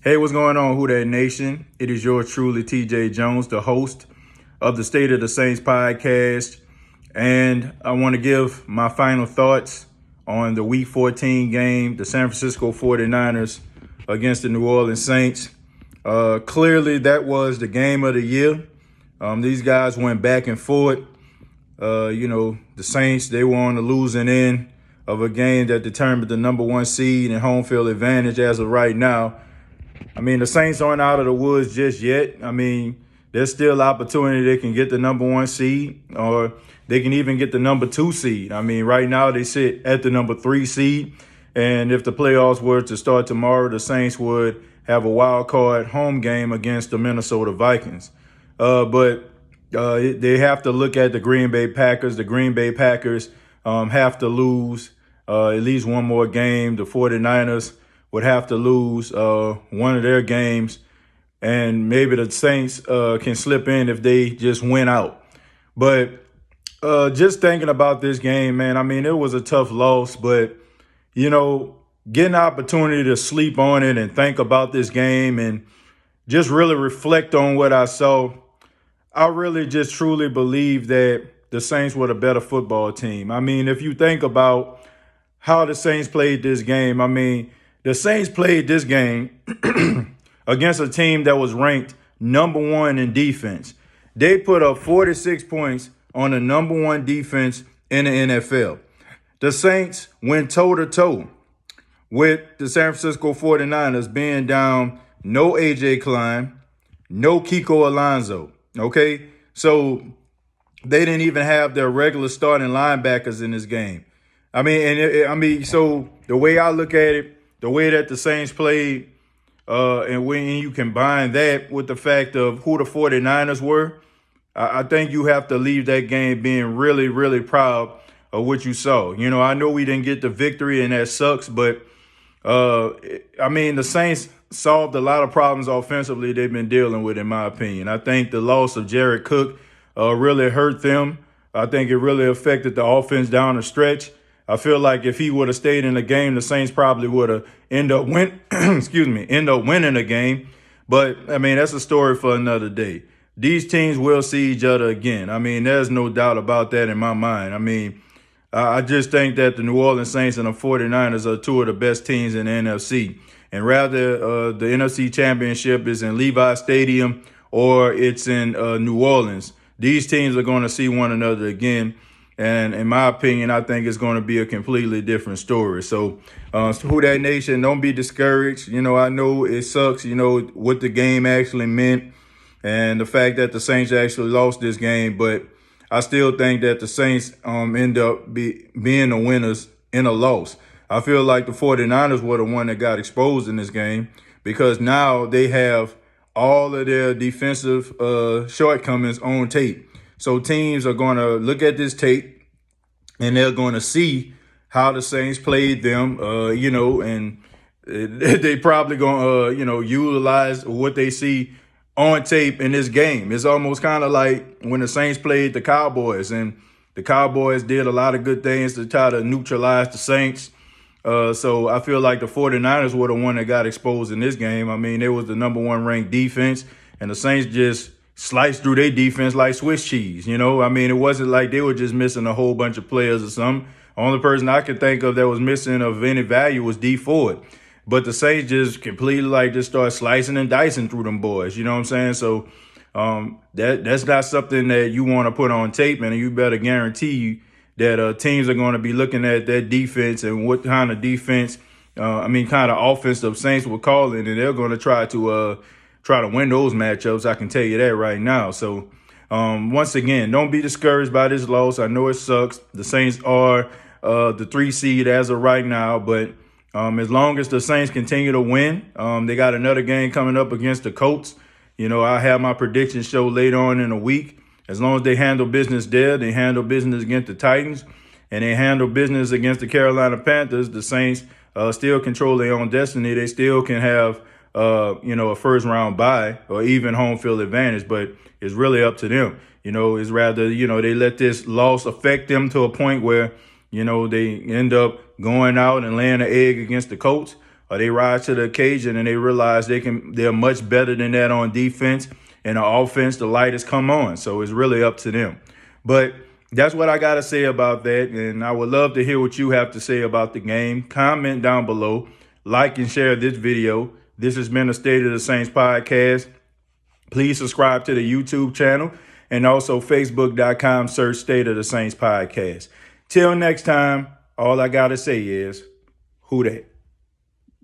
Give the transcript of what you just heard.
Hey, what's going on, Who Dat Nation? It is yours truly, TJ Jones, the host of the State of the Saints podcast. And I want to give my final thoughts on the Week 14 game, the San Francisco 49ers against the New Orleans Saints. Clearly, that was the game of the year. These guys went back and forth. The Saints, they were on the losing end of a game that determined the number one seed and home field advantage as of right now. I mean, the Saints aren't out of the woods just yet. I mean, there's still opportunity they can get the number one seed, or they can even get the number two seed. I mean, right now they sit at the number 3 seed. And if the playoffs were to start tomorrow, the Saints would have a wild card home game against the Minnesota Vikings. But they have to look at the Green Bay Packers. The Green Bay Packers have to lose at least one more game. The 49ers would have to lose one of their games, and maybe the Saints can slip in if they just win out. But just thinking about this game, man, I mean, it was a tough loss, but, getting the opportunity to sleep on it and think about this game and just really reflect on what I saw, I really just truly believe that the Saints were the better football team. I mean, if you think about how the Saints played this game, I mean, the Saints played this game against a team that was ranked number 1 in defense. They put up 46 points on the number 1 defense in the NFL. The Saints went toe-to-toe with the San Francisco 49ers, being down no A.J. Klein, no Kiko Alonso, okay? So they didn't even have their regular starting linebackers in this game. I mean, so the way I look at it, the way that the Saints played, and when you combine that with the fact of who the 49ers were, I think you have to leave that game being really, really proud of what you saw. I know we didn't get the victory, and that sucks, but, the Saints solved a lot of problems offensively they've been dealing with, in my opinion. I think the loss of Jared Cook really hurt them. I think it really affected the offense down the stretch. I feel like if he would have stayed in the game, the Saints probably would have end up winning the game. But, I mean, that's a story for another day. These teams will see each other again. I mean, there's no doubt about that in my mind. I mean, I just think that the New Orleans Saints and the 49ers are two of the best teams in the NFC. And rather the NFC Championship is in Levi Stadium or it's in New Orleans, these teams are going to see one another again. And in my opinion, I think it's going to be a completely different story. So, Who Dat Nation, don't be discouraged. I know it sucks, what the game actually meant and the fact that the Saints actually lost this game. But I still think that the Saints end up being the winners in a loss. I feel like the 49ers were the one that got exposed in this game because now they have all of their defensive shortcomings on tape. So teams are going to look at this tape and they're going to see how the Saints played them, and they probably going to, utilize what they see on tape in this game. It's almost kind of like when the Saints played the Cowboys, and the Cowboys did a lot of good things to try to neutralize the Saints. So I feel like the 49ers were the one that got exposed in this game. I mean, it was the number 1 ranked defense, and the Saints just sliced through their defense like Swiss cheese, I mean, it wasn't like they were just missing a whole bunch of players or something. The only person I could think of that was missing of any value was D Ford. But the Saints just completely just start slicing and dicing through them boys, you know what I'm saying? So that's not something that you want to put on tape, and you better guarantee that teams are going to be looking at that defense and what kind of defense, kind of offense the Saints were calling, and they're going to try to win those matchups. I can tell you that right now. So, once again, don't be discouraged by this loss. I know it sucks. The Saints are the 3 seed as of right now, but as long as the Saints continue to win, they got another game coming up against the Colts. I have my prediction show later on in the week. As long as they handle business there, they handle business against the Titans, and they handle business against the Carolina Panthers, the Saints still control their own destiny. They still can have a first round bye or even home field advantage, but it's really up to them. It's rather, they let this loss affect them to a point where, they end up going out and laying an egg against the Colts, or they rise to the occasion and they realize they're much better than that on defense, and on offense, the light has come on. So it's really up to them. But that's what I got to say about that. And I would love to hear what you have to say about the game. Comment down below, like and share this video. This has been a State of the Saints podcast. Please subscribe to the YouTube channel and also Facebook.com, search State of the Saints podcast. Till next time, all I got to say is, who dat?